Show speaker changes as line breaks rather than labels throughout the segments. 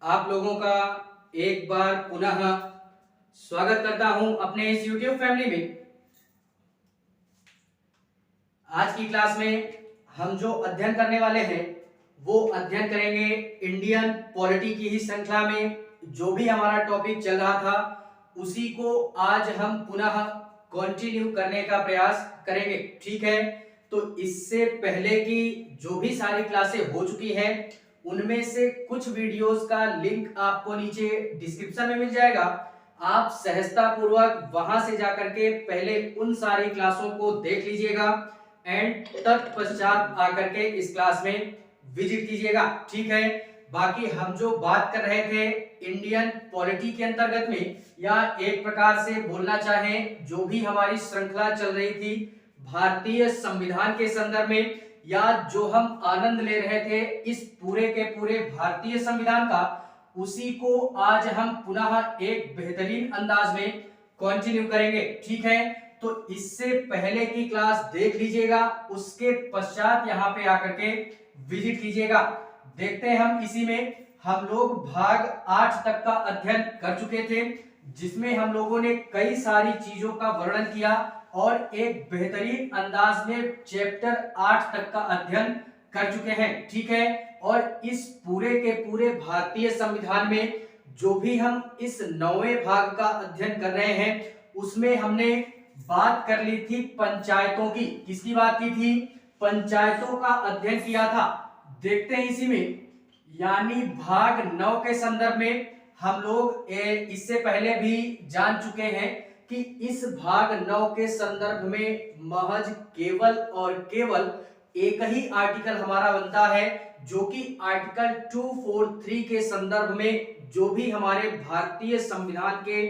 आप लोगों का एक बार पुनः स्वागत करता हूं अपने इस YouTube फैमिली में। आज की क्लास में हम जो अध्ययन करने वाले हैं वो अध्ययन करेंगे इंडियन पॉलिटी की ही श्रृंखला में जो भी हमारा टॉपिक चल रहा था उसी को आज हम पुनः कंटिन्यू करने का प्रयास करेंगे। ठीक है, तो इससे पहले की जो भी सारी क्लासें हो चुकी हैं उनमें से कुछ वीडियोस का लिंक आपको नीचे डिस्क्रिप्शन में मिल जाएगा। आप सहजता पूर्वक वहां से जाकर के पहले उन सारी क्लासों को देख लीजिएगा एंड तत्पश्चात आकर के इस क्लास में विजिट कीजिएगा। ठीक है, बाकी हम जो बात कर रहे थे इंडियन पॉलिटी के अंतर्गत में या एक प्रकार से बोलना चाहें जो भी हमारी श्रृंखला चल रही थी भारतीय संविधान के संदर्भ में या जो हम आनंद ले रहे थे इस पूरे के पूरे भारतीय संविधान का, उसी को आज हम पुनः एक बेहतरीन अंदाज में कंटिन्यू करेंगे। ठीक है, तो इससे पहले की क्लास देख लीजिएगा, उसके पश्चात यहाँ पे आकर के विजिट कीजिएगा। देखते हैं हम इसी में हम लोग भाग 8 तक का अध्ययन कर चुके थे जिसमें हम लोगों ने कई सारी चीजों का वर्णन किया और एक बेहतरीन अंदाज में चैप्टर 8 तक का अध्ययन कर चुके हैं। ठीक है, और इस पूरे के पूरे भारतीय संविधान में जो भी हम इस 9वें भाग का अध्ययन कर रहे हैं उसमें हमने बात कर ली थी पंचायतों की। किसकी बात की थी? पंचायतों का अध्ययन किया था। देखते हैं इसी में यानी भाग 9 के संदर्भ में हम लोग इससे पहले भी जान चुके हैं कि इस भाग 9 के संदर्भ में महज केवल और केवल एक ही आर्टिकल हमारा बनता है जो कि आर्टिकल 243 के संदर्भ में जो भी हमारे भारतीय संविधान के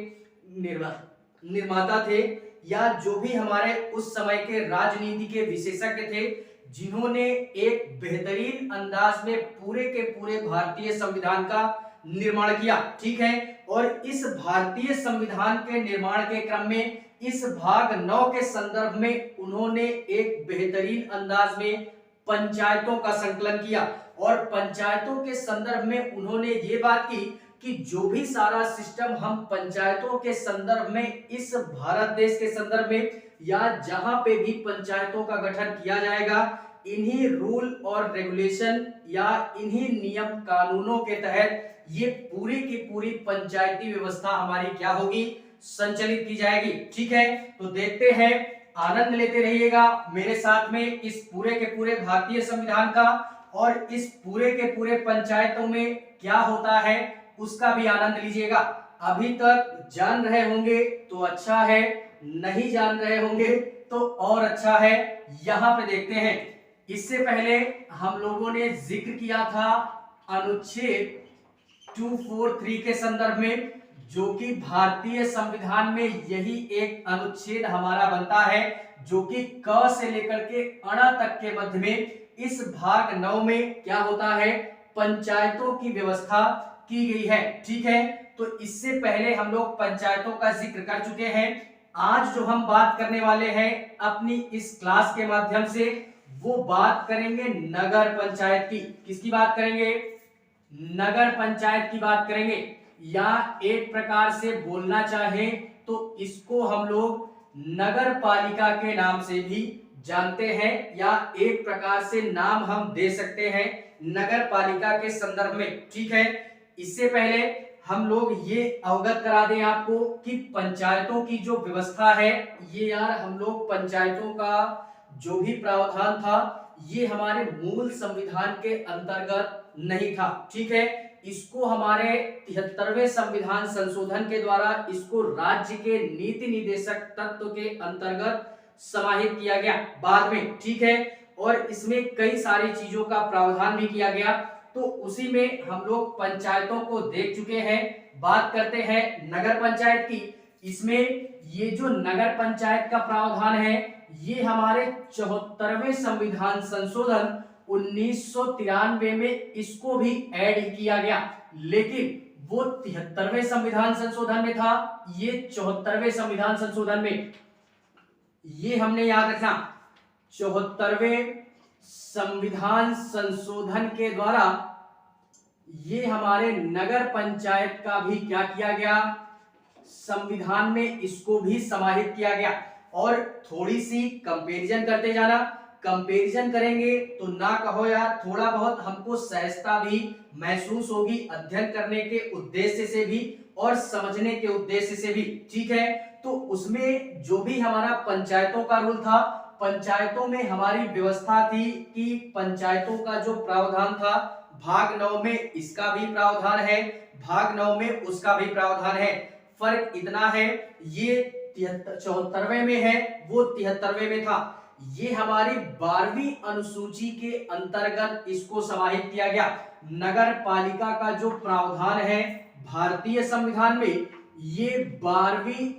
निर्माता थे या जो भी हमारे उस समय के राजनीति के विशेषज्ञ थे जिन्होंने एक बेहतरीन अंदाज में पूरे के पूरे भारतीय संविधान का निर्माण किया। ठीक है, और इस भारतीय संविधान के निर्माण के क्रम में इस भाग 9 के संदर्भ में उन्होंने एक बेहतरीन अंदाज में पंचायतों का संकलन किया और पंचायतों के संदर्भ में उन्होंने ये बात की कि जो भी सारा सिस्टम हम पंचायतों के संदर्भ में इस भारत देश के संदर्भ में या जहां पे भी पंचायतों का गठन किया जाएगा इन्हीं रूल और रेगुलेशन या इन्हीं नियम कानूनों के तहत ये पूरी की पूरी पंचायती व्यवस्था हमारी क्या होगी? संचालित की जाएगी। ठीक है, तो देखते हैं, आनंद लेते रहिएगा मेरे साथ में इस पूरे के पूरे भारतीय संविधान का और इस पूरे के पूरे पंचायतों में क्या होता है उसका भी आनंद लीजिएगा। अभी तक जान रहे होंगे तो अच्छा है, नहीं जान रहे होंगे तो और अच्छा है। यहां पे देखते हैं, इससे पहले हम लोगों ने जिक्र किया था अनुच्छेद 243 के संदर्भ में जो कि भारतीय संविधान में यही एक अनुच्छेद हमारा बनता है जो कि क से लेकर के अण तक के मध्य में इस भाग 9 में क्या होता है? पंचायतों की व्यवस्था की गई है। ठीक है, तो इससे पहले हम लोग पंचायतों का जिक्र कर चुके हैं। आज जो हम बात करने वाले हैं अपनी इस क्लास के माध्यम से वो बात करेंगे नगर पंचायत की। किसकी बात करेंगे? नगर पंचायत की बात करेंगे, या एक प्रकार से बोलना चाहें तो इसको हम लोग नगर पालिका के नाम से भी जानते हैं या एक प्रकार से नाम हम दे सकते हैं नगर पालिका के संदर्भ में। ठीक है, इससे पहले हम लोग ये अवगत करा दें आपको कि पंचायतों की जो व्यवस्था है ये यार हम लोग पंचायतों का जो भी प्रावधान था ये हमारे मूल संविधान के अंतर्गत नहीं था। ठीक है, इसको हमारे 73वें संविधान संशोधन के द्वारा इसको राज्य के नीति निदेशक तत्व के अंतर्गत समाहित किया गया बाद में। ठीक है, और इसमें कई सारी चीजों का प्रावधान भी किया गया, तो उसी में हम लोग पंचायतों को देख चुके हैं। बात करते हैं नगर पंचायत की। इसमें ये जो नगर पंचायत का प्रावधान है ये हमारे 74वें संविधान संशोधन 1993 में इसको भी ऐड किया गया, लेकिन वो 73वें संविधान संशोधन में था, ये 74वें संविधान संशोधन में। ये हमने याद रखना, 74वें संविधान संशोधन के द्वारा ये हमारे नगर पंचायत का भी क्या किया गया, संविधान में इसको भी समाहित किया गया। और थोड़ी सी कंपैरिजन करते जाना, कंपैरिजन करेंगे तो ना कहो यार, थोड़ा बहुत हमको सहजता भी महसूस होगी अध्ययन करने के उद्देश्य से भी और समझने के उद्देश्य से भी, ठीक है। तो उसमें जो भी हमारा पंचायतों का रूल था, पंचायतों में हमारी व्यवस्था थी कि पंचायतों का जो प्रावधान था, भाग 9 में इसका भी प्रावधान है, भाग 9 में उसका भी प्रावधान है। फर्क इतना है, ये 74वें में है, वो 73वें में था। ये हमारी 12वीं अनुसूची के अंतर्गत इसको समाहित किया गया। नगर पालिका का जो प्रावधान है भारतीय संविधान में, ये 12वीं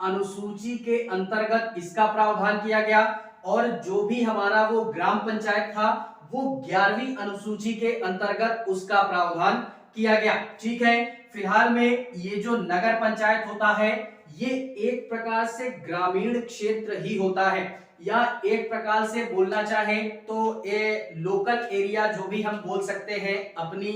अनुसूची के अंतर्गत इसका प्रावधान किया गया। और जो भी हमारा वो ग्राम पंचायत था, वो 11वीं अनुसूची के अंतर्गत उसका प्रावधान किया गया, ठीक है। फिलहाल में ये जो नगर पंचायत होता है, ये एक प्रकार से ग्रामीण क्षेत्र ही होता है, या एक प्रकार से बोलना चाहे तो ये लोकल एरिया जो भी हम बोल सकते हैं अपनी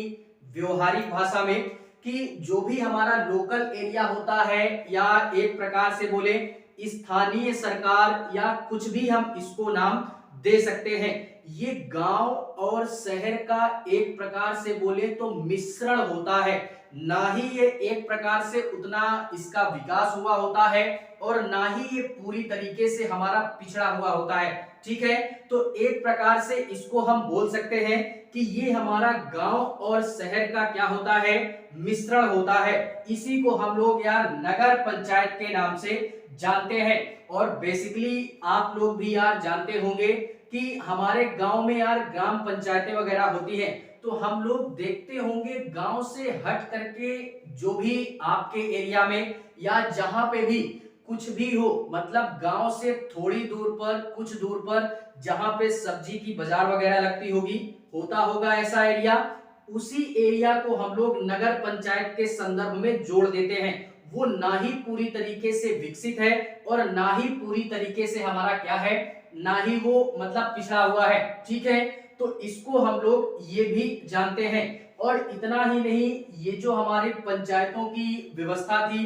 व्यवहारिक भाषा में, कि जो भी हमारा लोकल एरिया होता है, या एक प्रकार से बोले स्थानीय सरकार, या कुछ भी हम इसको नाम दे सकते हैं। ये गांव और शहर का एक प्रकार से बोले तो मिश्रण होता है, ना ही ये एक प्रकार से उतना इसका विकास हुआ होता है, और ना ही ये पूरी तरीके से हमारा पिछड़ा हुआ होता है, ठीक है। तो एक प्रकार से इसको हम बोल सकते हैं कि ये हमारा गांव और शहर का क्या होता है, मिश्रण होता है। इसी को हम लोग यार नगर पंचायत के नाम से जानते हैं। और बेसिकली आप लोग भी यार जानते होंगे कि हमारे गांव में यार ग्राम पंचायतें वगैरह होती हैं, तो हम लोग देखते होंगे गांव से हट करके जो भी आपके एरिया में या जहां पे भी कुछ भी हो, मतलब गांव से थोड़ी दूर पर, कुछ दूर पर जहां पे सब्जी की बाजार वगैरह लगती होगी, होता होगा ऐसा एरिया, उसी एरिया को हम लोग नगर पंचायत के संदर्भ में जोड़ देते हैं। वो ना ही पूरी तरीके से विकसित है और ना ही पूरी तरीके से हमारा क्या है, ना ही वो मतलब पिछड़ा हुआ है, ठीक है। तो इसको हम लोग ये भी जानते हैं। और इतना ही नहीं, ये जो हमारी पंचायतों की व्यवस्था थी,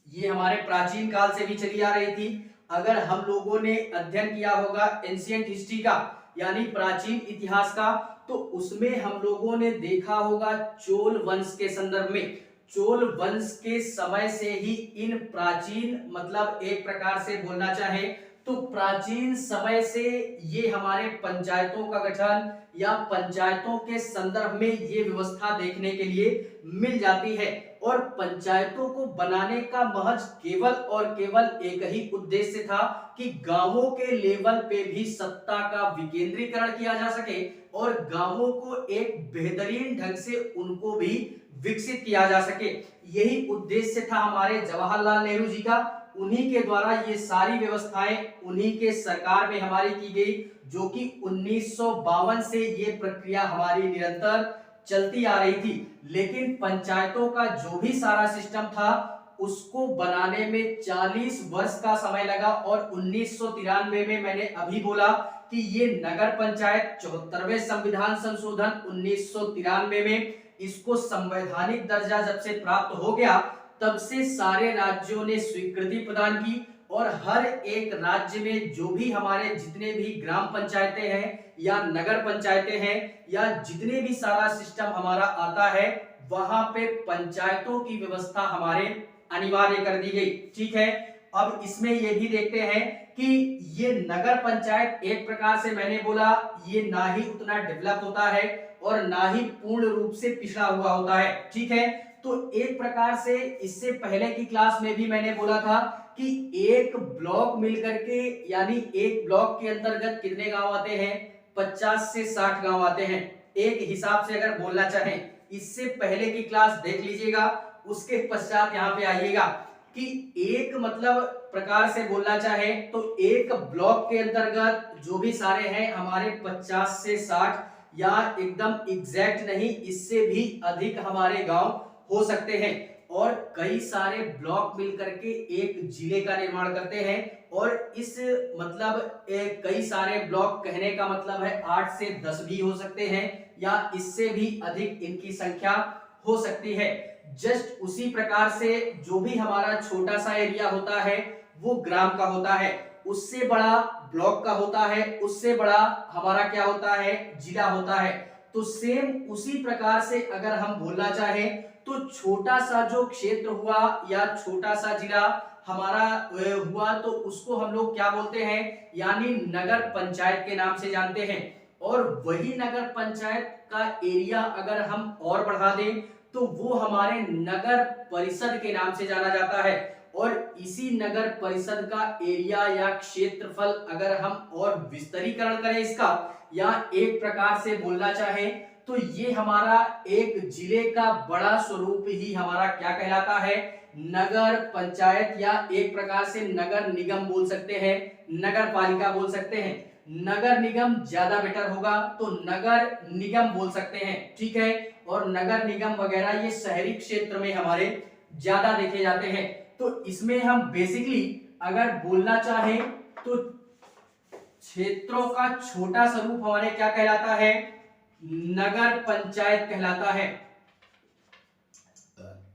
ये हमारे प्राचीन काल से भी चली आ रही थी। अगर हम लोगों ने अध्ययन किया होगा एंशिएंट हिस्ट्री का, यानी प्राचीन इतिहास का, तो उसमें हम लोगों ने देखा होगा चोल वंश के संदर्भ में, चोल वंश के समय से ही इन प्राचीन, मतलब एक प्रकार से बोलना चाहे तो प्राचीन समय से ये हमारे पंचायतों का गठन या पंचायतों के संदर्भ में ये व्यवस्था देखने के लिए मिल जाती है। और पंचायतों को बनाने का महज केवल और केवल एक ही उद्देश्य था कि गांवों के लेवल पे भी सत्ता का विकेंद्रीकरण किया जा सके और गांवों को एक बेहतरीन ढंग से उनको भी विकसित किया जा सके। यही उद्देश्य था हमारे जवाहरलाल नेहरू जी का। उन्हीं के द्वारा ये सारी व्यवस्थाएं उन्हीं के सरकार में हमारी की गई, जो कि 1952 से ये प्रक्रिया हमारी निरंतर चलती आ रही थी। लेकिन पंचायतों का जो भी सारा सिस्टम था उसको बनाने में 40 वर्ष का समय लगा। और 1993 में मैंने अभी बोला कि ये नगर पंचायत 74वें संविधान संशोधन 1993 में इसको संवैधानिक दर्जा जब से प्राप्त हो गया, तब से सारे राज्यों ने स्वीकृति प्रदान की। और हर एक राज्य में जो भी हमारे जितने भी ग्राम पंचायतें हैं या नगर पंचायतें हैं या जितने भी सारा सिस्टम हमारा आता है, वहां पे पंचायतों की व्यवस्था हमारे अनिवार्य कर दी गई, ठीक है। अब इसमें ये भी देखते हैं कि ये नगर पंचायत एक प्रकार से मैंने बोला ये ना ही उतना डेवलप होता है और ना ही पूर्ण रूप से पिछड़ा हुआ होता है, ठीक है। तो एक प्रकार से इससे पहले की क्लास में भी मैंने बोला था कि एक ब्लॉक मिलकर के, यानी एक ब्लॉक के अंतर्गत कितने गांव आते हैं, 50 से 60 गांव आते हैं एक हिसाब से अगर बोलना चाहें। इससे पहले की क्लास देख लीजिएगा, उसके पश्चात यहाँ पे आइएगा कि एक मतलब प्रकार से बोलना चाहे तो एक ब्लॉक के अंतर्गत जो भी सारे हैं हमारे 50 से 60 या एकदम एग्जैक्ट नहीं, इससे भी अधिक हमारे गांव हो सकते हैं। और कई सारे ब्लॉक मिलकर के एक जिले का निर्माण करते हैं। और इस मतलब कई सारे ब्लॉक कहने का मतलब है 8 से 10 भी हो सकते हैं या इससे भी अधिक इनकी संख्या हो सकती है। जस्ट उसी प्रकार से जो भी हमारा छोटा सा एरिया होता है वो ग्राम का होता है, उससे बड़ा ब्लॉक का होता है, उससे बड़ा हमारा क्या होता है, जिला होता है। तो सेम उसी प्रकार से अगर हम बोलना चाहें तो छोटा सा जो क्षेत्र हुआ या छोटा सा जिला हमारा हुआ तो उसको हम लोग क्या बोलते हैं, यानी नगर पंचायत के नाम से जानते हैं। और वही नगर पंचायत का एरिया अगर हम और बढ़ा दें तो वो हमारे नगर परिषद के नाम से जाना जाता है। और इसी नगर परिषद का एरिया या क्षेत्रफल अगर हम और विस्तारीकरण करें इसका, या एक प्रकार से बोलना चाहें तो ये हमारा एक जिले का बड़ा स्वरूप ही हमारा क्या कहलाता है, नगर पंचायत, या एक प्रकार से नगर निगम बोल सकते हैं, नगर पालिका बोल सकते हैं। नगर निगम ज्यादा बेटर होगा तो नगर निगम बोल सकते हैं, ठीक है। और नगर निगम वगैरह ये शहरी क्षेत्र में हमारे ज्यादा देखे जाते हैं। तो इसमें हम बेसिकली अगर बोलना चाहें तो क्षेत्रों का छोटा स्वरूप हमारे क्या कहलाता है, नगर पंचायत कहलाता है,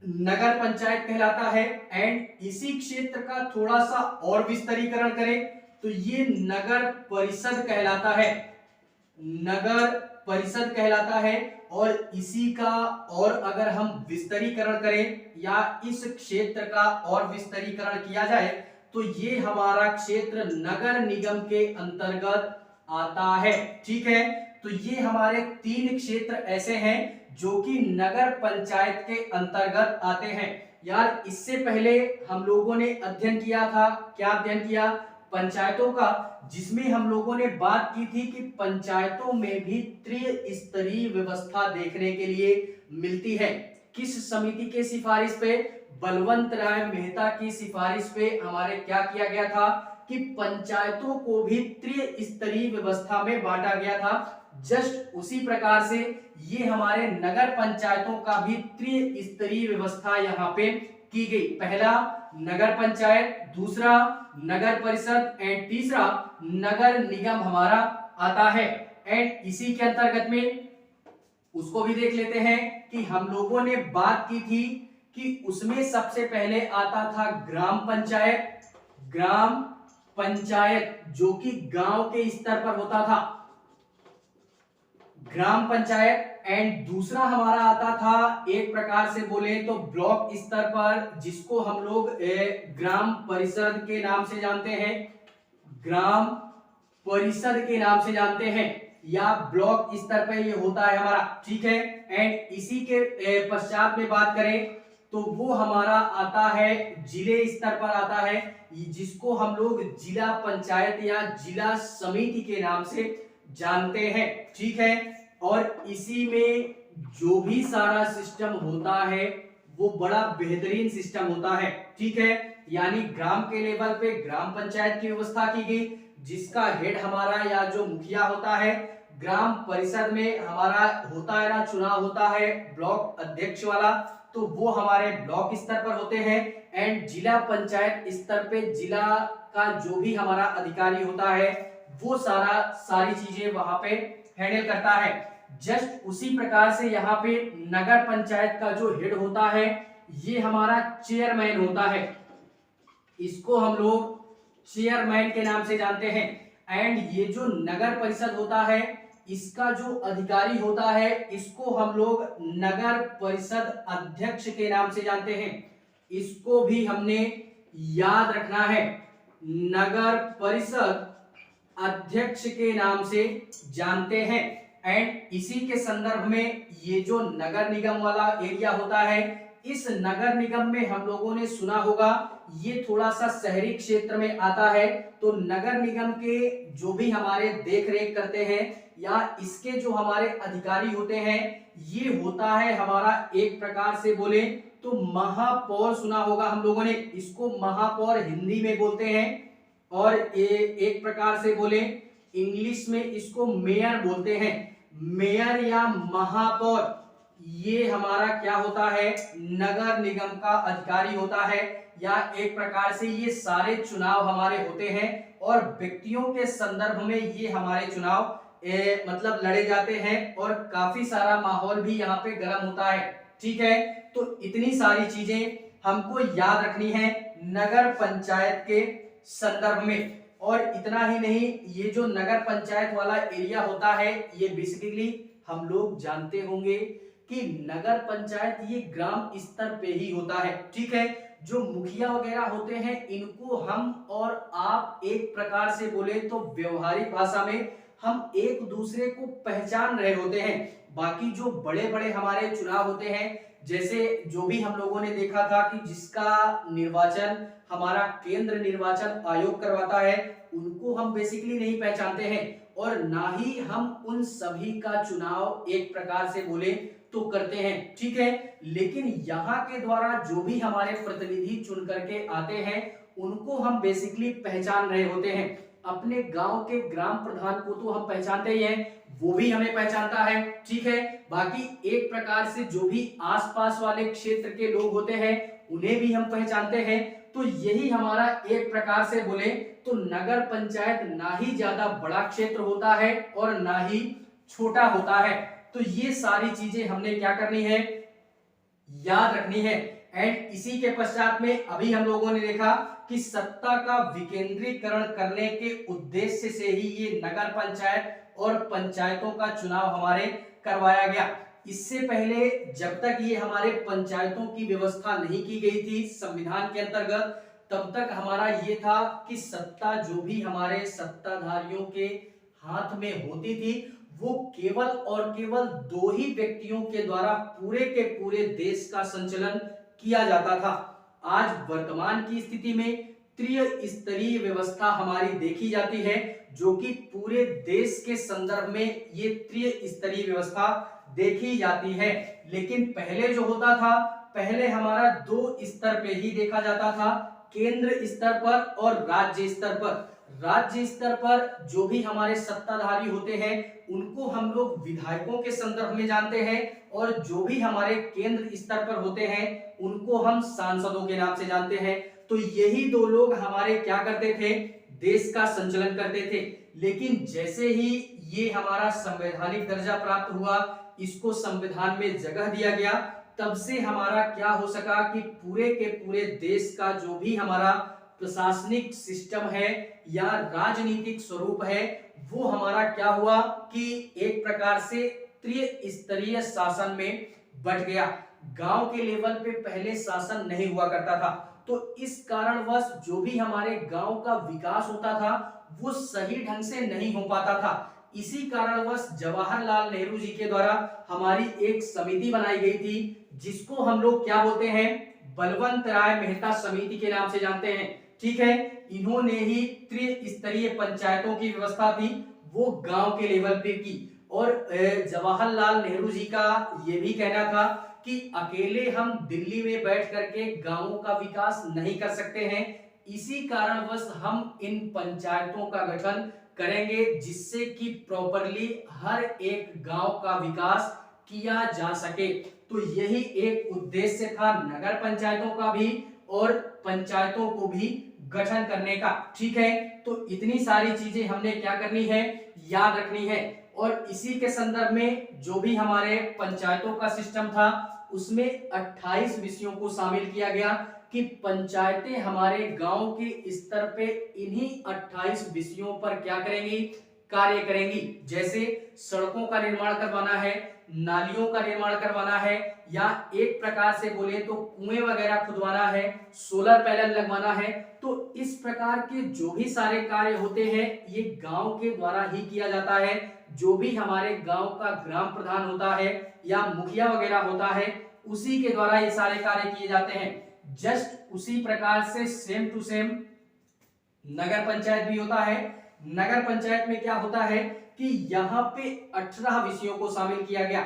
नगर पंचायत कहलाता है। एंड इसी क्षेत्र का थोड़ा सा और विस्तारीकरण करें तो ये नगर परिषद कहलाता है, नगर परिषद कहलाता है। और इसी का और अगर हम विस्तारीकरण करें या इस क्षेत्र का और विस्तारीकरण किया जाए तो ये हमारा क्षेत्र नगर निगम के अंतर्गत आता है, ठीक है। तो ये हमारे 3 क्षेत्र ऐसे हैं जो कि नगर पंचायत के अंतर्गत आते हैं। यार इससे पहले हम लोगों ने अध्ययन किया था, क्या अध्ययन किया, पंचायतों का, जिसमें हम लोगों ने बात की थी कि पंचायतों में भी त्रिस्तरीय व्यवस्था देखने के लिए मिलती है। किस समिति के सिफारिश पे, बलवंत राय मेहता की सिफारिश पे हमारे क्या किया गया था कि पंचायतों को भी त्रिस्तरीय व्यवस्था में बांटा गया था। जस्ट उसी प्रकार से ये हमारे नगर पंचायतों का भी त्रिस्तरीय व्यवस्था यहाँ पे की गई। पहला नगर पंचायत, दूसरा नगर परिषद एंड तीसरा नगर निगम हमारा आता है। एंड इसी के अंतर्गत में उसको भी देख लेते हैं कि हम लोगों ने बात की थी कि उसमें सबसे पहले आता था ग्राम पंचायत, ग्राम पंचायत जो कि गांव के स्तर पर होता था, ग्राम पंचायत। एंड दूसरा हमारा आता था एक प्रकार से बोले तो ब्लॉक स्तर पर, जिसको हम लोग ग्राम परिषद के नाम से जानते हैं, ग्राम परिषद के नाम से जानते हैं, या ब्लॉक स्तर पे ये होता है हमारा, ठीक है। एंड इसी के पश्चात में बात करें तो वो हमारा आता है जिले स्तर पर आता है, जिसको हम लोग जिला पंचायत या जिला समिति के नाम से जानते हैं, ठीक है। और इसी में जो भी सारा सिस्टम होता है वो बड़ा बेहतरीन सिस्टम होता है, ठीक है। यानी ग्राम के लेवल पे ग्राम पंचायत की व्यवस्था की गई, जिसका हेड हमारा या जो मुखिया होता है, ग्राम परिषद में हमारा होता है ना, चुनाव होता है ब्लॉक अध्यक्ष वाला, तो वो हमारे ब्लॉक स्तर पर होते हैं। एंड जिला पंचायत स्तर पे जिला का जो भी हमारा अधिकारी होता है वो सारी चीजें वहां पे हैंडल करता है। जस्ट उसी प्रकार से यहाँ पे नगर पंचायत का जो हेड होता है ये हमारा चेयरमैन होता है, इसको हम लोग चेयरमैन के नाम से जानते हैं। एंड ये जो नगर परिषद होता है इसका जो अधिकारी होता है इसको हम लोग नगर परिषद अध्यक्ष के नाम से जानते हैं, इसको भी हमने याद रखना है, नगर परिषद अध्यक्ष के नाम से जानते हैं। एंड इसी के संदर्भ में ये जो नगर निगम वाला एरिया होता है, इस नगर निगम में हम लोगों ने सुना होगा ये थोड़ा सा शहरी क्षेत्र में आता है। तो नगर निगम के जो भी हमारे देख रेख करते हैं या इसके जो हमारे अधिकारी होते हैं ये होता है हमारा एक प्रकार से बोले तो महापौर, सुना होगा हम लोगों ने, इसको महापौर हिंदी में बोलते हैं, और एक प्रकार से बोले इंग्लिश में इसको मेयर बोलते हैं, मेयर या महापौर, ये हमारा क्या होता है, नगर निगम का अधिकारी होता है, या एक प्रकार से ये सारे चुनाव हमारे होते हैं और व्यक्तियों के संदर्भ में ये हमारे चुनाव मतलब लड़े जाते हैं और काफी सारा माहौल भी यहाँ पे गर्म होता है। ठीक है, तो इतनी सारी चीजें हमको याद रखनी है नगर पंचायत के संदर्भ में। और इतना ही नहीं, ये जो नगर पंचायत वाला एरिया होता है ये बेसिकली हम लोग जानते होंगे कि नगर पंचायत ये ग्राम स्तर पे ही होता है। ठीक है, जो मुखिया वगैरह होते हैं इनको हम और आप एक प्रकार से बोले तो व्यवहारिक भाषा में हम एक दूसरे को पहचान रहे होते हैं। बाकी जो बड़े बड़े हमारे चुनाव होते हैं, जैसे जो भी हम लोगों ने देखा था कि जिसका निर्वाचन हमारा केंद्र निर्वाचन आयोग करवाता है, उनको हम बेसिकली नहीं पहचानते हैं और ना ही हम उन सभी का चुनाव एक प्रकार से बोले तो करते हैं। ठीक है, लेकिन यहाँ के द्वारा जो भी हमारे प्रतिनिधि चुन करके आते हैं उनको हम बेसिकली पहचान रहे होते हैं। अपने गांव के ग्राम प्रधान को तो हम पहचानते ही हैं, वो भी हमें पहचानता है। ठीक है, बाकी एक प्रकार से जो भी आसपास वाले क्षेत्र के लोग होते हैं उन्हें भी हम पहचानते हैं। तो यही हमारा एक प्रकार से बोले तो नगर पंचायत ना ही ज्यादा बड़ा क्षेत्र होता है और ना ही छोटा होता है। तो ये सारी चीजें हमने क्या करनी है, याद रखनी है। एंड इसी के पश्चात में अभी हम लोगों ने देखा कि सत्ता का विकेंद्रीकरण करने के उद्देश्य से ही ये नगर पंचायत और पंचायतों का चुनाव हमारे करवाया गया। इससे पहले जब तक ये हमारे पंचायतों की व्यवस्था नहीं की गई थी संविधान के अंतर्गत, तब तक हमारा ये था कि सत्ता जो भी हमारे सत्ताधारियों के हाथ में होती थी वो केवल और केवल दो ही व्यक्तियों के द्वारा पूरे के पूरे देश का संचालन किया जाता था। आज वर्तमान की स्थिति में त्रिस्तरीय व्यवस्था हमारी देखी जाती है, जो कि पूरे देश के संदर्भ में ये त्रिस्तरीय व्यवस्था देखी जाती है। लेकिन पहले जो होता था, पहले हमारा दो स्तर पे ही देखा जाता था, केंद्र स्तर पर और राज्य स्तर पर। राज्य स्तर पर जो भी हमारे सत्ताधारी होते हैं उनको हम लोग विधायकों के संदर्भ में जानते हैं और जो भी हमारे केंद्र स्तर पर होते हैं उनको हम सांसदों के नाम से जानते हैं। तो यही दो लोग हमारे क्या करते थे, देश का संचालन करते थे। लेकिन जैसे ही ये हमारा संवैधानिक दर्जा प्राप्त हुआ, इसको संविधान में जगह दिया गया, तब से हमारा क्या हो सका कि पूरे के पूरे देश का जो भी हमारा प्रशासनिक सिस्टम है या राजनीतिक स्वरूप है वो हमारा क्या हुआ कि एक प्रकार से त्रिस्तरीय शासन में बट गया। गांव के लेवल पे पहले शासन नहीं हुआ करता था, तो इस कारणवश जो भी हमारे गांव का विकास होता था वो सही ढंग से नहीं हो पाता था। इसी कारणवश जवाहरलाल नेहरू जी के द्वारा हमारी एक समिति बनाई गई थी, जिसको हम लोग क्या बोलते हैं, बलवंत राय मेहता समिति के नाम से जानते हैं। ठीक है, इन्होंने ही त्रिस्तरीय पंचायतों की व्यवस्था थी वो गांव के लेवल पे की। और जवाहरलाल नेहरू जी का ये भी कहना था कि अकेले हम दिल्ली में बैठ करके गांवों का विकास नहीं कर सकते हैं, इसी कारणवश हम इन पंचायतों का गठन करेंगे जिससे कि प्रॉपरली हर एक गांव का विकास किया जा सके। तो यही एक उद्देश्य था नगर पंचायतों का भी और पंचायतों को भी गठन करने का। ठीक है, तो इतनी सारी चीजें हमने क्या करनी है, याद रखनी है। और इसी के संदर्भ में जो भी हमारे पंचायतों का सिस्टम था उसमें 28 विषयों को शामिल किया गया कि पंचायतें हमारे गांव के स्तर पे इन्हीं 28 विषयों पर क्या करेंगी, कार्य करेंगी। जैसे सड़कों का निर्माण करवाना है, नालियों का निर्माण करवाना है, या एक प्रकार से बोले तो कुएं वगैरह खुदवाना है, सोलर पैनल लगवाना है। तो इस प्रकार के जो भी सारे कार्य होते हैं ये गांव के द्वारा ही किया जाता है। जो भी हमारे गांव का ग्राम प्रधान होता है या मुखिया वगैरह होता है उसी के द्वारा ये सारे कार्य किए जाते हैं। जस्ट उसी प्रकार से सेम टू सेम नगर पंचायत भी होता है। नगर पंचायत में क्या होता है कि यहाँ पे 18 विषयों को शामिल किया गया।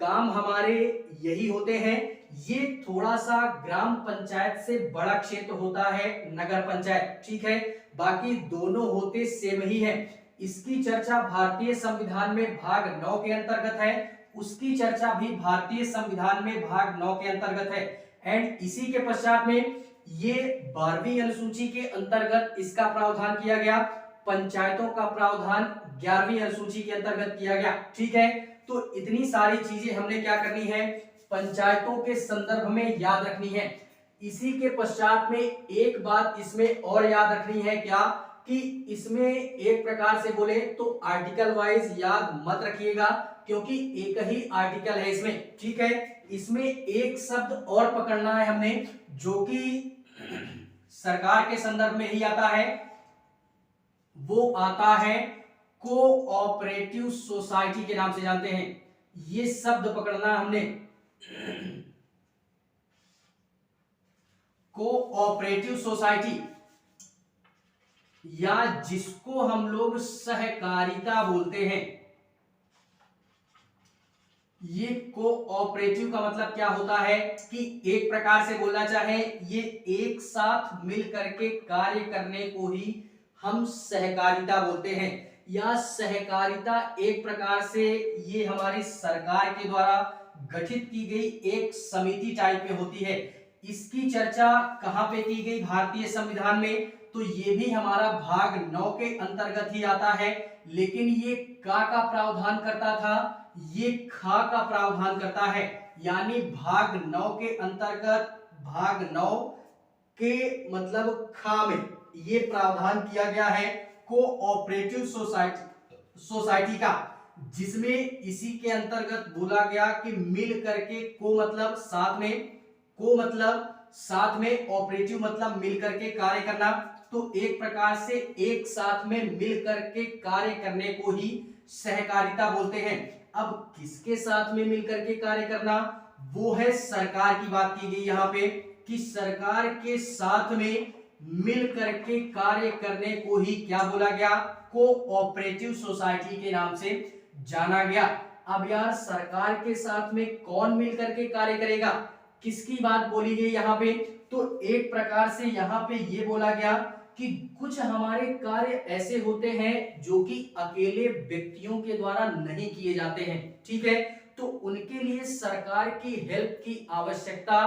काम हमारे यही होते हैं। ये थोड़ा सा ग्राम पंचायत से बड़ा क्षेत्र होता है नगर पंचायत। ठीक है, बाकी दोनों होते सेम ही है। इसकी चर्चा भारतीय संविधान में भाग 9 के अंतर्गत है। उसकी चर्चा भी भारतीय संविधान में भाग 9 के अंतर्गत है। एंड इसी के पश्चात में ये 12वीं अनुसूची के अंतर्गत इसका प्रावधान किया गया। पंचायतों का प्रावधान 11वीं अनुसूची के अंतर्गत किया गया। ठीक है, तो इतनी सारी चीजें हमने क्या करनी है, पंचायतों के संदर्भ में याद रखनी है। इसी के पश्चात में एक बात इसमें और याद रखनी है, क्या कि इसमें एक प्रकार से बोले तो आर्टिकल वाइज याद मत रखिएगा, क्योंकि एक ही आर्टिकल है इसमें। ठीक है, इसमें एक शब्द और पकड़ना है हमने, जो कि सरकार के संदर्भ में ही आता है, वो आता है कोऑपरेटिव सोसाइटी के नाम से जानते हैं। ये शब्द पकड़ना हमने, कोऑपरेटिव सोसाइटी, या जिसको हम लोग सहकारिता बोलते हैं। ये कोऑपरेटिव का मतलब क्या होता है कि एक प्रकार से बोलना चाहे, ये एक साथ मिल करके कार्य करने को ही हम सहकारिता बोलते हैं। या सहकारिता एक प्रकार से ये हमारी सरकार के द्वारा गठित की गई एक समिति टाइप में होती है। इसकी चर्चा कहां पे की गई भारतीय संविधान में, तो ये भी हमारा भाग 9 के अंतर्गत ही आता है। लेकिन ये का प्रावधान करता था, ये खा का प्रावधान करता है। यानी भाग 9 के अंतर्गत भाग 9 के मतलब खा में ये प्रावधान किया गया है कोऑपरेटिव सोसाइटी का, जिसमें इसी के अंतर्गत बोला गया कि मिल करके, को मतलब साथ में, को मतलब साथ में, ऑपरेटिव मतलब मिल करके कार्य करना। तो एक प्रकार से एक साथ में मिल करके कार्य करने को ही सहकारिता बोलते हैं। अब किसके साथ में मिल करके कार्य करना, वो है सरकार की बात की गई यहाँ पे, कि सरकार के साथ में मिल करके कार्य करने को ही क्या बोला गया, कोऑपरेटिव सोसाइटी के नाम से जाना गया। अब यार सरकार के साथ में कौन मिल करके कार्य करेगा, किसकी बात बोली गई यहाँ पे, तो एक प्रकार से यहाँ पे ये बोला गया कि कुछ हमारे कार्य ऐसे होते हैं जो कि अकेले व्यक्तियों के द्वारा नहीं किए जाते हैं। ठीक है, तो उनके लिए सरकार की हेल्प की आवश्यकता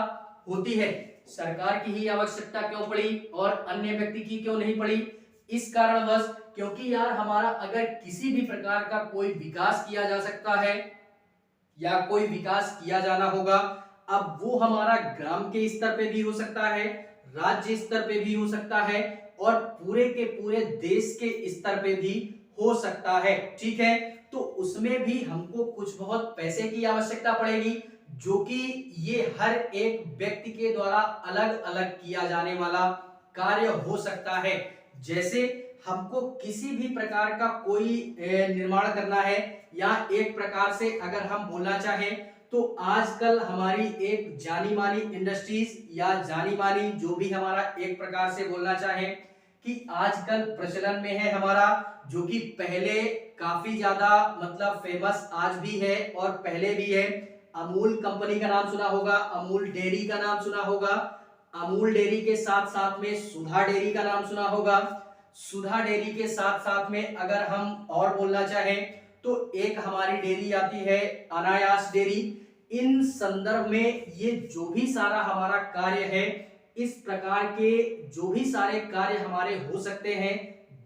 होती है। सरकार की ही आवश्यकता क्यों पड़ी और अन्य व्यक्ति की क्यों नहीं पड़ी, इस कारणवश क्योंकि यार हमारा अगर किसी भी प्रकार का कोई विकास किया जा सकता है या कोई विकास किया जाना होगा, अब वो हमारा ग्राम के स्तर पे भी हो सकता है, राज्य स्तर पे भी हो सकता है और पूरे के पूरे देश के स्तर पे भी हो सकता है। ठीक है, तो उसमें भी हमको कुछ बहुत पैसे की आवश्यकता पड़ेगी, जो कि ये हर एक व्यक्ति के द्वारा अलग अलग किया जाने वाला कार्य हो सकता है। जैसे हमको किसी भी प्रकार का कोई निर्माण करना है, या एक प्रकार से अगर हम बोलना चाहें तो आजकल हमारी एक जानी मानी इंडस्ट्रीज या जानी मानी जो भी हमारा एक प्रकार से बोलना चाहें कि आजकल प्रचलन में है हमारा, जो कि पहले काफी ज्यादा मतलब फेमस आज भी है और पहले भी है, अमूल कंपनी का नाम सुना होगा, अमूल डेयरी का नाम सुना होगा, अमूल डेयरी के साथ साथ में सुधा डेयरी का नाम सुना होगा, सुधा डेयरी के साथ साथ में अगर हम और बोलना चाहें तो एक हमारी डेयरी आती है अनायास डेयरी। इन संदर्भ में ये जो भी सारा हमारा कार्य है, इस प्रकार के जो भी सारे कार्य हमारे हो सकते हैं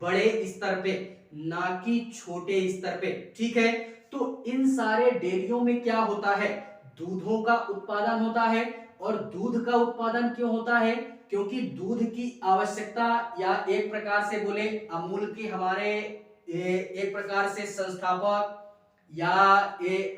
बड़े स्तर पे, ना कि छोटे स्तर पे। ठीक है, तो इन सारे डेयरियों में क्या होता है, दूधों का उत्पादन होता है। और दूध का उत्पादन क्यों होता है, क्योंकि दूध की आवश्यकता, या एक प्रकार से बोले अमूल के हमारे एक प्रकार से संस्थापक या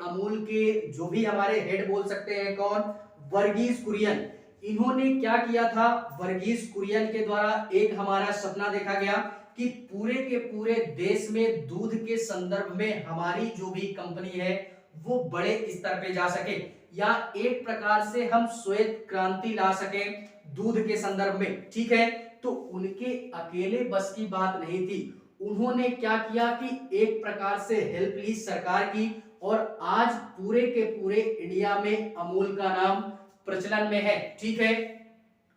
अमूल के जो भी हमारे हेड बोल सकते हैं कौन, वर्गीस कुरियन। इन्होंने क्या किया था, वर्गीस कुरियन के द्वारा एक हमारा सपना देखा गया कि पूरे के पूरे देश में दूध के संदर्भ में हमारी जो भी कंपनी है वो बड़े स्तर पे जा सके, या एक प्रकार से हम श्वेत क्रांति ला सके दूध के संदर्भ में। ठीक है, तो उनके अकेले बस की बात नहीं थी, उन्होंने क्या किया कि एक प्रकार से हेल्प ली सरकार की, और आज पूरे के पूरे इंडिया में अमूल का नाम प्रचलन में है। ठीक है,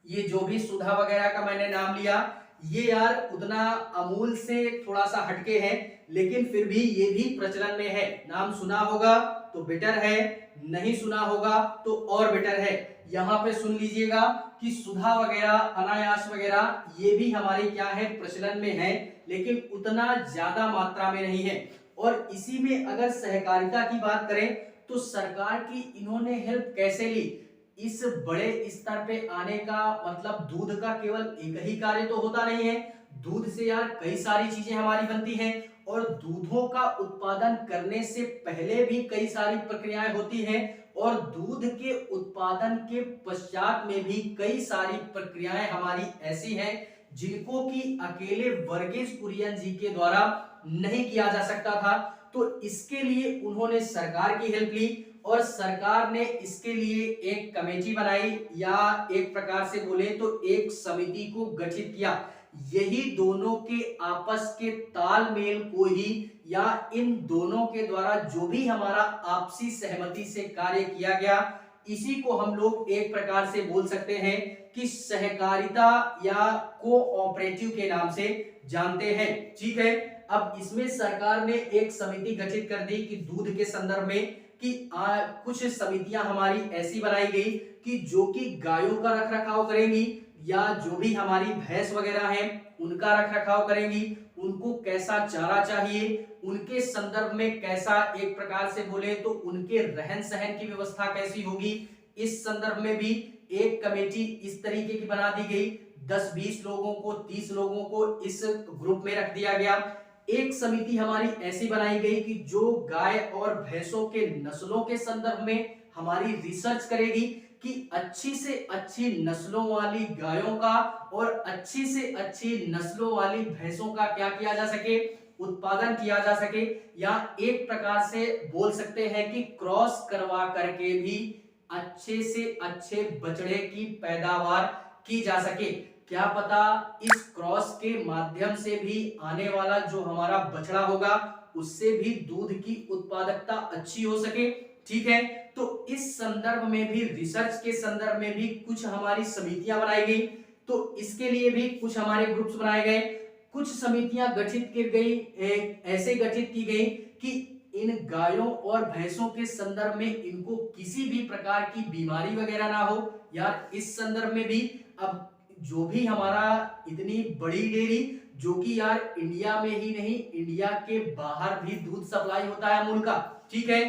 ये जो भी सुधा वगैरह का मैंने नाम लिया, ये यार उतना अमूल से थोड़ा सा हटके है, लेकिन फिर भी ये भी प्रचलन में है। नाम सुना होगा तो बेटर है, नहीं सुना होगा तो और बेटर है। यहाँ पे सुन लीजिएगा कि सुधा वगैरह, अनायास वगैरह ये भी हमारे क्या है, प्रचलन में है, लेकिन उतना ज्यादा मात्रा में नहीं है। और इसी में अगर सहकारिता की बात करें तो सरकार की इन्होंने हेल्प कैसे ली। इस बड़े स्तर पे आने का मतलब दूध का केवल एक ही कार्य तो होता नहीं है, दूध से यार कई सारी चीजें हमारी बनती हैं, और दूधों का उत्पादन करने से पहले भी कई सारी प्रक्रियाएं होती हैं, और दूध के उत्पादन के पश्चात में भी कई सारी प्रक्रियाएं हमारी ऐसी हैं जिनको कि अकेले वर्गीज कुरियन जी के द्वारा नहीं किया जा सकता था। तो इसके लिए उन्होंने सरकार की हेल्प ली, और सरकार ने इसके लिए एक कमेटी बनाई, या एक प्रकार से बोले तो एक समिति को गठित किया। यही दोनों के आपस के तालमेल को ही, या इन दोनों के द्वारा जो भी हमारा आपसी सहमति से कार्य किया गया, इसी को हम लोग एक प्रकार से बोल सकते हैं कि सहकारिता या कोऑपरेटिव के नाम से जानते हैं। ठीक है, अब इसमें सरकार ने एक समिति गठित कर दी कि दूध के संदर्भ में कि कुछ समितियां हमारी ऐसी बनाई गई कि जो कि गायों का रखरखाव करेंगी, या जो भी हमारी भैंस वगैरह हैं उनका रखरखाव करेंगी, उनको कैसा चारा चाहिए, उनके संदर्भ में कैसा, एक प्रकार से बोले तो उनके रहन सहन की व्यवस्था कैसी होगी, इस संदर्भ में भी एक कमेटी इस तरीके की बना दी गई। 10-20 लोगों को, 30 लोगों को इस ग्रुप में रख दिया गया। एक समिति हमारी ऐसी बनाई गई कि जो गाय और भैंसों के नस्लों के संदर्भ में हमारी रिसर्च करेगी कि अच्छी से अच्छी नस्लों वाली गायों का और अच्छी से अच्छी नस्लों वाली भैंसों का क्या किया जा सके, उत्पादन किया जा सके, या एक प्रकार से बोल सकते हैं कि क्रॉस करवा करके भी अच्छे से अच्छे बछड़े की पैदावार की जा सके। क्या पता इस क्रॉस के माध्यम से भी आने वाला जो हमारा बछड़ा होगा उससे भी दूध की उत्पादकता अच्छी हो सके। ठीक है, तो इस संदर्भ में भी, रिसर्च के संदर्भ में भी कुछ हमारी समितियां बनाई गई। तो इसके लिए भी कुछ हमारे ग्रुप्स बनाए गए, कुछ समितियां गठित की गई, ऐसे गठित की गई कि इन गायों और भैंसों के संदर्भ में इनको किसी भी प्रकार की बीमारी वगैरह ना हो। यार इस संदर्भ में भी अब जो भी हमारा इतनी बड़ी डेयरी, जो कि यार इंडिया में ही नहीं, इंडिया के बाहर भी दूध सप्लाई होता है अमूल का, ठीक है,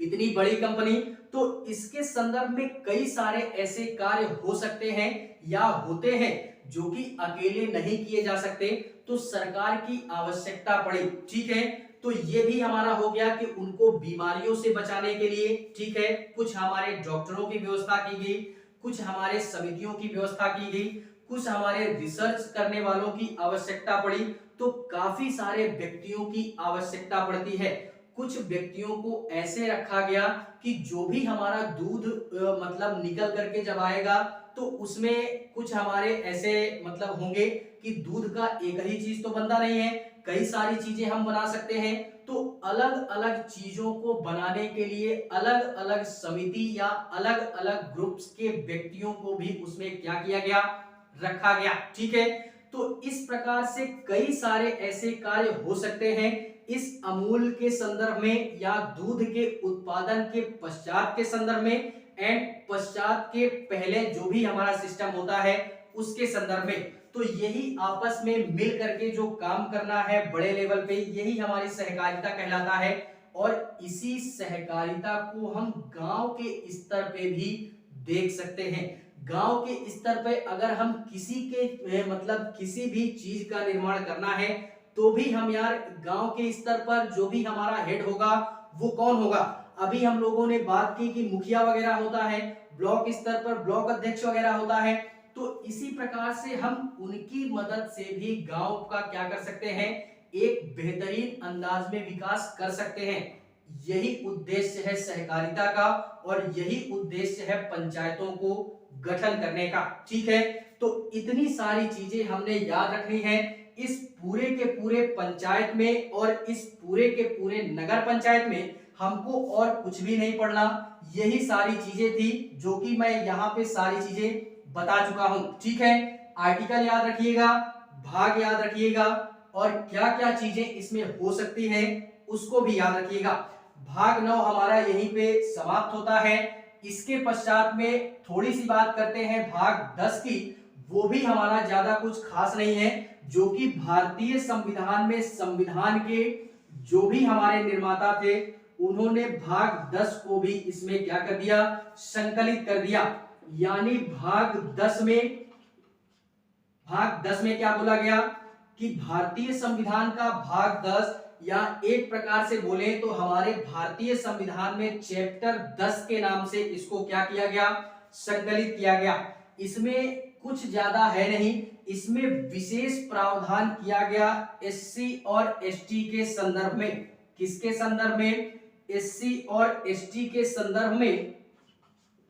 इतनी बड़ी कंपनी, तो इसके संदर्भ में कई सारे ऐसे कार्य हो सकते हैं या होते हैं जो कि अकेले नहीं किए जा सकते, तो सरकार की आवश्यकता पड़ी। ठीक है, तो ये भी हमारा हो गया कि उनको बीमारियों से बचाने के लिए, ठीक है, कुछ हमारे डॉक्टरों की व्यवस्था की गई, कुछ हमारे समितियों की व्यवस्था की गई, कुछ हमारे रिसर्च करने वालों की आवश्यकता पड़ी, तो काफी सारे व्यक्तियों की आवश्यकता पड़ती है। कुछ व्यक्तियों को ऐसे रखा गया कि जो भी हमारा दूध मतलब निकल करके जब आएगा तो उसमें कुछ हमारे ऐसे मतलब होंगे कि दूध का एक ही चीज तो बनता नहीं है, कई सारी चीजें हम बना सकते हैं। तो अलग अलग चीजों को बनाने के लिए अलग अलग समिति या अलग अलग ग्रुप्स के व्यक्तियों को भी उसमें क्या किया गया, रखा गया। ठीक है, तो इस प्रकार से कई सारे ऐसे कार्य हो सकते हैं इस अमूल के संदर्भ में, या दूध के उत्पादन के पश्चात के संदर्भ में, एंड पश्चात के पहले जो भी हमारा सिस्टम होता है उसके संदर्भ में। तो यही आपस में मिल करके जो काम करना है बड़े लेवल पे, यही हमारी सहकारिता कहलाता है। और इसी सहकारिता को हम गांव के स्तर पे भी देख सकते हैं। गांव के स्तर पे अगर हम किसी के मतलब किसी भी चीज का निर्माण करना है तो भी हम यार गांव के स्तर पर जो भी हमारा हेड होगा वो कौन होगा। अभी हम लोगों ने बात की कि मुखिया वगैरह होता है, ब्लॉक स्तर पर ब्लॉक अध्यक्ष वगैरह होता है, तो इसी प्रकार से हम उनकी मदद से भी गांव का क्या कर सकते हैं, एक बेहतरीन अंदाज में विकास कर सकते हैं। यही उद्देश्य है सहकारिता का, और यही उद्देश्य है पंचायतों को गठन करने का। ठीक है, तो इतनी सारी चीजें हमने याद रखनी है इस पूरे के पूरे पंचायत में, और इस पूरे के पूरे नगर पंचायत में हमको और कुछ भी नहीं पढ़ना। यही सारी चीजें थी जो कि मैं यहाँ पे सारी चीजें बता चुका हूं। ठीक है, आर्टिकल याद रखिएगा, भाग याद रखिएगा और क्या क्या चीजें इसमें हो सकती हैं उसको भी याद रखिएगा। भाग 9 हमारा यहीं पे समाप्त होता है। इसके पश्चात में थोड़ी सी बात करते हैं भाग 10 की। वो भी हमारा ज्यादा कुछ खास नहीं है, जो कि भारतीय संविधान में संविधान के जो भी हमारे निर्माता थे उन्होंने भाग 10 को भी इसमें क्या कर दिया, संकलित कर दिया। यानी भाग 10 में क्या बोला गया कि भारतीय संविधान का भाग 10, या एक प्रकार से बोले तो हमारे भारतीय संविधान में चैप्टर 10 के नाम से इसको क्या किया गया, संकलित किया गया। इसमें कुछ ज्यादा है नहीं, इसमें विशेष प्रावधान किया गया एससी और एसटी के संदर्भ में। किसके संदर्भ में? एससी और एसटी के संदर्भ में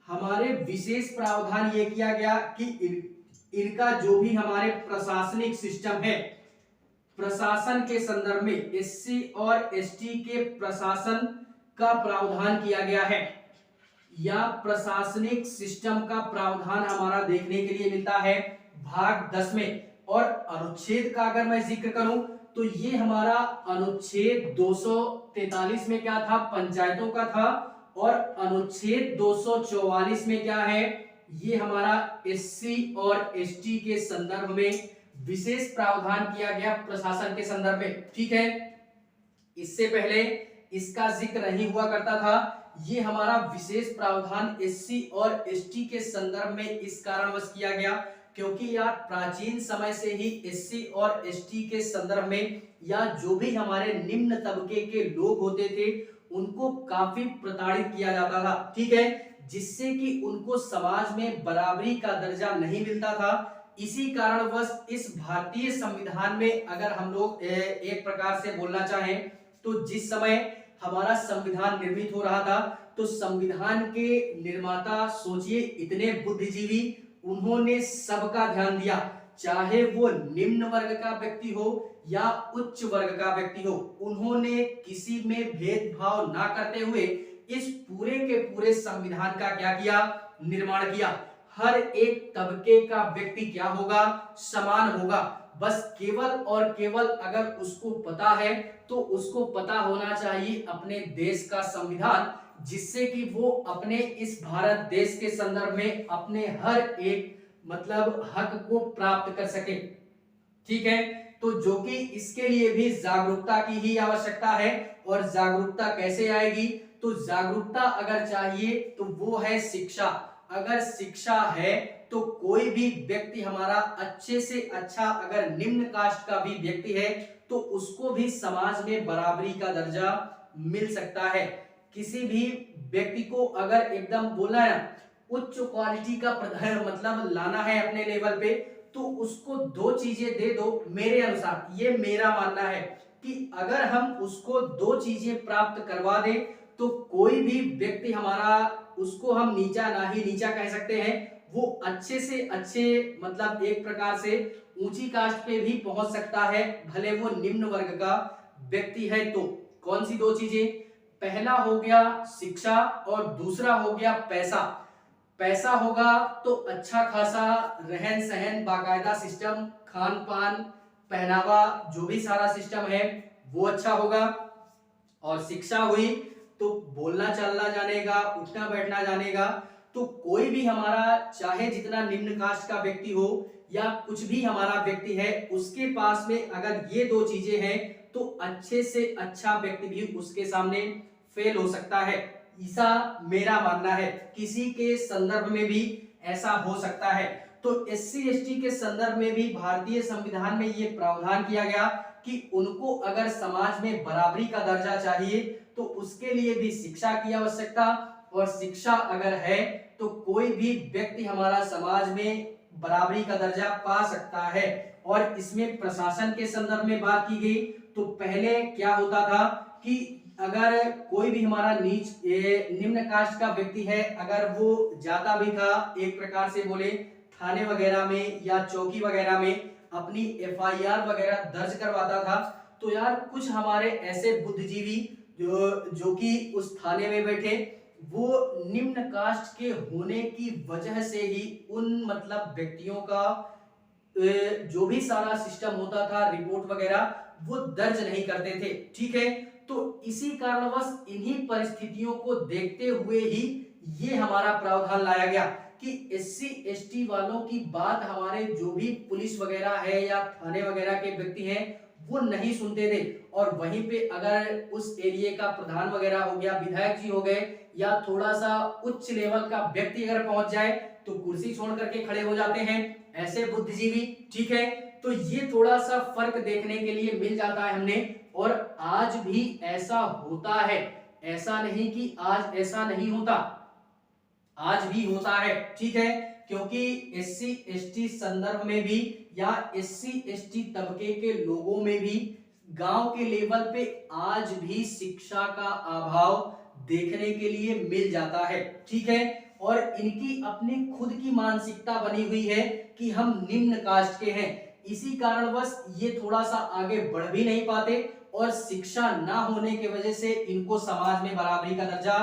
हमारे विशेष प्रावधान ये किया गया कि इनका जो भी हमारे प्रशासनिक सिस्टम है, प्रशासन के संदर्भ में एससी और एसटी के प्रशासन का प्रावधान किया गया है, या प्रशासनिक सिस्टम का प्रावधान हमारा देखने के लिए मिलता है भाग 10 में। और अनुच्छेद का अगर मैं जिक्र करूं तो ये हमारा अनुच्छेद 243 में क्या था, पंचायतों का था, और अनुच्छेद 244 में क्या है, ये हमारा एससी और एसटी के संदर्भ में विशेष प्रावधान किया गया प्रशासन के संदर्भ में। ठीक है, इससे पहले इसका जिक्र नहीं हुआ करता था। ये हमारा विशेष प्रावधान एससी और एसटी के संदर्भ में इस कारणवश किया गया क्योंकि यार प्राचीन समय से ही एससी और एसटी के संदर्भ में या जो भी हमारे निम्न तबके के लोग होते थे उनको काफी प्रताड़ित किया जाता था। ठीक है, जिससे कि उनको समाज में बराबरी का दर्जा नहीं मिलता था। इसी कारणवश इस भारतीय संविधान में अगर हम लोग एक प्रकार से बोलना चाहें तो जिस समय हमारा संविधान निर्मित हो रहा था तो संविधान के निर्माता सोचिए इतने बुद्धिजीवी, उन्होंने सबका ध्यान दिया, चाहे वो निम्न वर्ग का व्यक्ति हो या उच्च वर्ग का व्यक्ति हो, उन्होंने किसी में भेदभाव ना करते हुए इस पूरे के पूरे संविधान का क्या किया, निर्माण किया। हर एक तबके का व्यक्ति क्या होगा, समान होगा। बस केवल और केवल अगर उसको पता है तो उसको पता होना चाहिए अपने देश का संविधान, जिससे कि वो अपने इस भारत देश के संदर्भ में अपने हर एक मतलब हक को प्राप्त कर सके। ठीक है, तो जो कि इसके लिए भी जागरूकता की ही आवश्यकता है। और जागरूकता कैसे आएगी, तो जागरूकता अगर चाहिए तो वो है शिक्षा। अगर शिक्षा है तो कोई भी व्यक्ति हमारा अच्छे से अच्छा अगर निम्न कास्ट का भी व्यक्ति है तो उसको भी समाज में बराबरी का दर्जा मिल सकता है। किसी भी व्यक्ति को अगर एकदम बोला है उच्च क्वालिटी का मतलब लाना है अपने लेवल पे, तो उसको दो चीजें दे दो। मेरे अनुसार ये मेरा मानना है कि अगर हम उसको दो चीजें प्राप्त करवा दें तो कोई भी व्यक्ति हमारा उसको हम नीचा ना ही नीचा कह सकते हैं, वो अच्छे से अच्छे मतलब एक प्रकार से ऊंची कास्ट पे भी पहुंच सकता है, भले वो निम्न वर्ग का व्यक्ति है। तो कौन सी दो चीजें? पहला हो गया शिक्षा और दूसरा हो गया पैसा। पैसा होगा तो अच्छा खासा रहन सहन, बाकायदा सिस्टम, खान पान, पहनावा, जो भी सारा सिस्टम है वो अच्छा होगा। और शिक्षा हुई तो बोलना चलना जानेगा, उठना बैठना जानेगा। तो कोई भी हमारा चाहे जितना निम्न कास्ट का व्यक्ति हो या कुछ भी हमारा व्यक्ति है, उसके पास में अगर ये दो चीजें हैं तो अच्छे से अच्छा व्यक्ति भी उसके सामने फेल हो सकता है। ऐसा मेरा मानना है। किसी के संदर्भ में भी ऐसा हो सकता है। तो एससी एसटी के संदर्भ में भी भारतीय संविधान में ये प्रावधान किया गया कि उनको अगर समाज में बराबरी का दर्जा चाहिए तो उसके लिए भी शिक्षा की आवश्यकता, और शिक्षा अगर है तो कोई भी व्यक्ति हमारा समाज में बराबरी का दर्जा पा सकता है। और इसमें प्रशासन के संदर्भ में बात की गई तो पहले क्या होता था कि अगर कोई भी हमारा निम्न कास्ट का व्यक्ति है, अगर वो जाता भी था एक प्रकार से बोले थाने वगैरह में या चौकी वगैरह में अपनी एफआईआर वगैरह दर्ज करवाता था, तो यार कुछ हमारे ऐसे बुद्धिजीवी जो कि उस थाने में बैठे, वो निम्न कास्ट के होने की वजह से ही उन मतलब व्यक्तियों का जो भी सारा सिस्टम होता था, रिपोर्ट वगैरह, वो दर्ज नहीं करते थे। ठीक है, तो इसी कारणवश इन्हीं परिस्थितियों को देखते हुए ही ये हमारा प्रावधान लाया गया कि एससी एसटी वालों की बात हमारे जो भी पुलिस वगैरह है या थाने वगैरह के व्यक्ति हैं वो नहीं सुनते थे। और वहीं पे अगर उस एरिया का प्रधान वगैरह हो गया, विधायक जी हो गए, या थोड़ा सा उच्च लेवल का व्यक्ति अगर पहुंच जाए तो कुर्सी छोड़ करके खड़े हो जाते हैं, ऐसे बुद्धिजीवी। ठीक है, तो ये थोड़ा सा फर्क देखने के लिए मिल जाता है हमने। और आज भी ऐसा होता है, ऐसा नहीं कि आज ऐसा नहीं होता, आज भी होता है। ठीक है, क्योंकि एससी एसटी संदर्भ में भी या एससी एसटी तबके के लोगों में भी गांव के लेवल पे आज भी शिक्षा का अभाव देखने के लिए मिल जाता है। ठीक है, और इनकी अपनी खुद की मानसिकता बनी हुई है कि हम निम्न कास्ट के हैं, इसी कारणवश ये थोड़ा सा आगे बढ़ भी नहीं पाते और शिक्षा ना होने की वजह से इनको समाज में बराबरी का दर्जा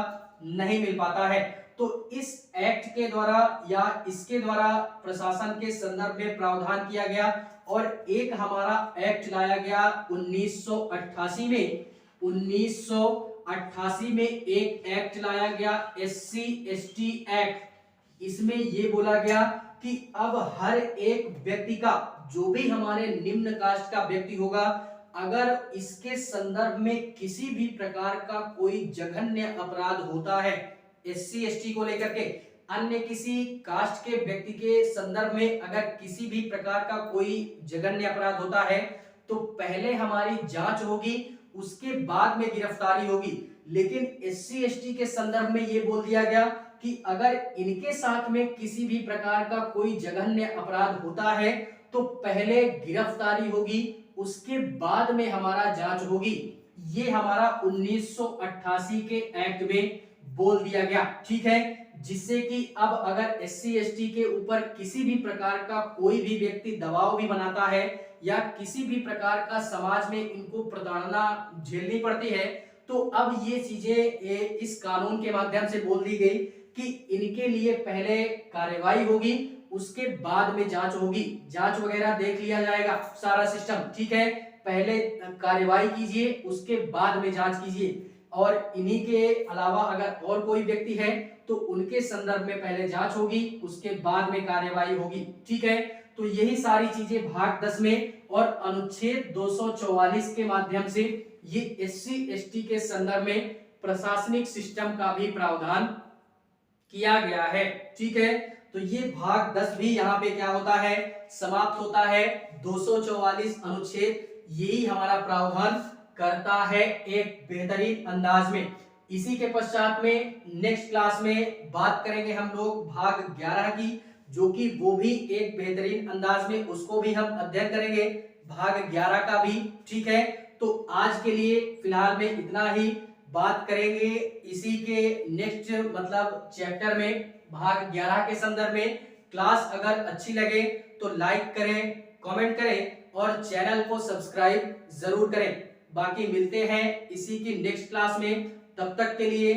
नहीं मिल पाता है। तो इस एक्ट के द्वारा या इसके द्वारा प्रशासन के संदर्भ में प्रावधान किया गया और एक हमारा एक्ट लाया गया 1988 में। 1988 में एक एक्ट लाया गया एससी एसटी एक्ट। इसमें ये बोला गया कि अब हर एक व्यक्ति का, जो भी हमारे निम्न कास्ट का व्यक्ति होगा, अगर इसके संदर्भ में किसी भी प्रकार का कोई जघन्य अपराध होता है एससी एसटी को लेकर के, अन्य किसी कास्ट के व्यक्ति के संदर्भ में अगर किसी भी प्रकार का कोई जघन्य अपराध होता है तो पहले हमारी जांच होगी, उसके बाद में गिरफ्तारी होगी। लेकिन एससी एसटी के संदर्भ में यह बोल दिया गया कि अगर इनके साथ में किसी भी प्रकार का कोई जघन्य अपराध होता है तो पहले गिरफ्तारी होगी, उसके बाद में हमारा जांच होगी। ये हमारा 1988 के एक्ट में बोल दिया गया। ठीक है, जिससे कि अब अगर एससी एसटी के ऊपर किसी भी प्रकार का कोई भी व्यक्ति दबाव भी बनाता है या किसी भी प्रकार का समाज में इनको प्रताड़ना झेलनी पड़ती है, तो अब ये चीजें इस कानून के माध्यम से बोल दी गई कि इनके लिए पहले कार्रवाई होगी, उसके बाद में जांच होगी, जांच वगैरह देख लिया जाएगा सारा सिस्टम। ठीक है, पहले कार्रवाई कीजिए, उसके बाद में जांच कीजिए। और इन्हीं के अलावा अगर और कोई व्यक्ति है तो उनके संदर्भ में पहले जांच होगी, उसके बाद में कार्रवाई होगी। ठीक है, तो यही सारी चीजें भाग 10 में और अनुच्छेद 244 के माध्यम से ये एससी एसटी के संदर्भ में प्रशासनिक सिस्टम का भी प्रावधान किया गया है। ठीक है, तो ये भाग 10 भी यहाँ पे क्या होता है, समाप्त होता है। 244 अनुच्छेद यही हमारा प्रावधान करता है एक बेहतरीन अंदाज में। इसी के पश्चात में नेक्स्ट क्लास में बात करेंगे हम लोग भाग 11 की, जो कि वो भी एक बेहतरीन अंदाज में, उसको भी हम अध्ययन करेंगे भाग 11 का भी। ठीक है, तो आज के लिए फिलहाल में इतना ही, बात करेंगे इसी के नेक्स्ट मतलब चैप्टर में भाग 11 के संदर्भ में। क्लास अगर अच्छी लगे तो लाइक करें, कमेंट करें और चैनल को सब्सक्राइब जरूर करें। बाकी मिलते हैं इसी की नेक्स्ट क्लास में, तब तक के लिए